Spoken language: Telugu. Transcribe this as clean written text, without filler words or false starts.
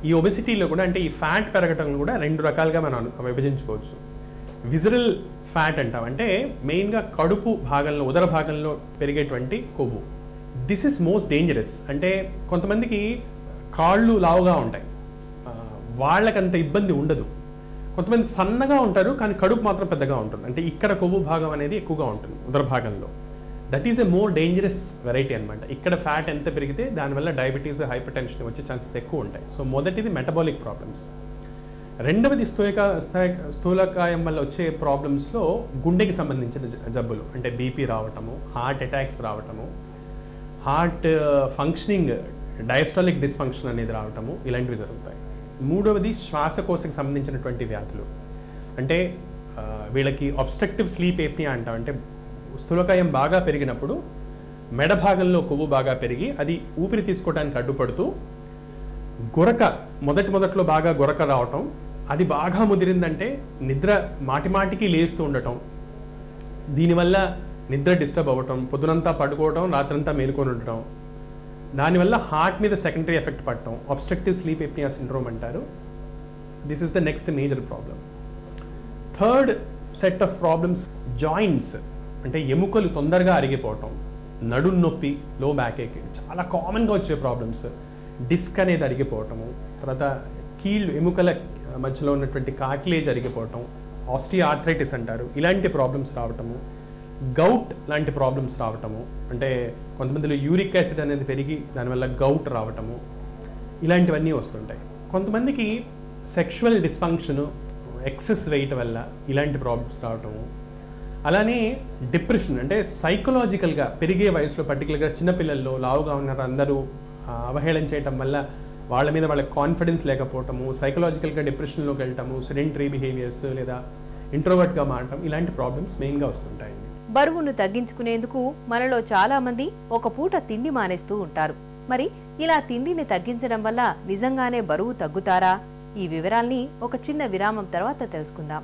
ఈ ఒబెసిటీలో కూడా అంటే ఈ ఫ్యాట్ పెరగటం కూడా 2 రకాలుగా మనం విభజించుకోవచ్చు. విజరల్ ఫ్యాట్ అంటాం, అంటే మెయిన్గా కడుపు భాగంలో ఉదర భాగంలో పెరిగేటువంటి కొవ్వు. This is most dangerous. అంటే కొంతమందికి కాళ్ళు లావుగా ఉంటాయి, వాళ్ళకంత ఇబ్బంది ఉండదు. కొంతమంది సన్నగా ఉంటారు కానీ కడుపు మాత్రం పెద్దగా ఉంటుంది, అంటే ఇక్కడ కొవ్వు భాగం అనేది ఎక్కువగా ఉంటుంది ఉదర భాగంలో. That is a more dangerous variety అనమాట. ఇక్కడ ఫ్యాట్ ఎంత పెరిగితే దానివల్ల డయాబెటీస్, హైపర్ టెన్షన్ వచ్చే ఛాన్సెస్ ఎక్కువ ఉంటాయి. సో మొదటిది మెటబాలిక్ ప్రాబ్లమ్స్. రెండవది స్థూలకాయం వల్ల వచ్చే ప్రాబ్లమ్స్లో గుండెకి సంబంధించిన జబ్బులు, అంటే బీపీ రావటము, హార్ట్ అటాక్స్ రావటము, హార్ట్ ఫంక్షనింగ్ డయాస్టాలిక్ డిస్ఫంక్షన్ అనేది రావటము, ఇలాంటివి జరుగుతాయి. మూడవది శ్వాసకోశకు సంబంధించినటువంటి వ్యాధులు, అంటే వీళ్ళకి అబ్స్ట్రక్టివ్ స్లీప్ ఏప్నియా అంటాం. అంటే స్థూలకాయం బాగా పెరిగినప్పుడు మెడ భాగంలో కొవ్వు బాగా పెరిగి అది ఊపిరి తీసుకోవడానికి అడ్డుపడుతూ మొదట్లో బాగా గురక రావటం, అది బాగా ముదిరిందంటే నిద్ర మాటిమాటికి లేస్తూ ఉండటం, దీనివల్ల నిద్ర డిస్టర్బ్ అవ్వటం, పొద్దునంతా పడుకోవటం, రాత్రంతా మేలుకొని ఉండటం, దానివల్ల హార్ట్ మీద సెకండరీ ఎఫెక్ట్ పడటం, అబ్స్ట్రక్టివ్ స్లీప్ ఎప్నియా సిండ్రోమ్ అంటారు. This is the next major problem. Third set of problems joints, అంటే ఎముకలు తొందరగా అరిగిపోవటం, నడుం నొప్పి, లో బ్యాక్ ఏక్ చాలా కామన్గా వచ్చే ప్రాబ్లమ్స్. డిస్క్ అనేది అరిగిపోవటము, తర్వాత కీళ్ళు ఎముకల మధ్యలో ఉన్నటువంటి కార్టిలేజ్ అరిగిపోవటం, ఆస్టియోఆర్థరైటిస్ అంటారు, ఇలాంటి ప్రాబ్లమ్స్ రావటము. గౌట్ లాంటి ప్రాబ్లమ్స్ రావటము, అంటే కొంతమందిలో యూరిక్ యాసిడ్ అనేది పెరిగి దానివల్ల గౌట్ రావటము, ఇలాంటివన్నీ వస్తుంటాయి. కొంతమందికి సెక్షువల్ డిస్ఫంక్షను, ఎక్సెస్ వెయిట్ వల్ల ఇలాంటి ప్రాబ్లమ్స్ రావటము. అలానే డిప్రెషన్, అంటే సైకలాజికల్గా పెరిగే వయసులో, పర్టికులర్గా చిన్నపిల్లల్లో లావుగా ఉన్నారు అందరూ అవహేళన చేయటం వల్ల వాళ్ళ మీద వాళ్ళకి కాన్ఫిడెన్స్ లేకపోవటము, సైకలాజికల్గా డిప్రెషన్లోకి వెళ్ళటము, సెడెంటరీ బిహేవియర్స్ లేదా ఇంట్రోవర్ట్గా మారటం, ఇలాంటి ప్రాబ్లమ్స్ మెయిన్గా వస్తుంటాయి. బరువును తగ్గించుకునేందుకు మనలో చాలా మంది ఒక పూట తిండి మానేస్తూ ఉంటారు. మరి ఇలా తిండిని తగ్గించడం వల్ల నిజంగానే బరువు తగ్గుతారా? ఈ వివరాల్ని ఒక చిన్న విరామం తర్వాత తెలుసుకుందాం.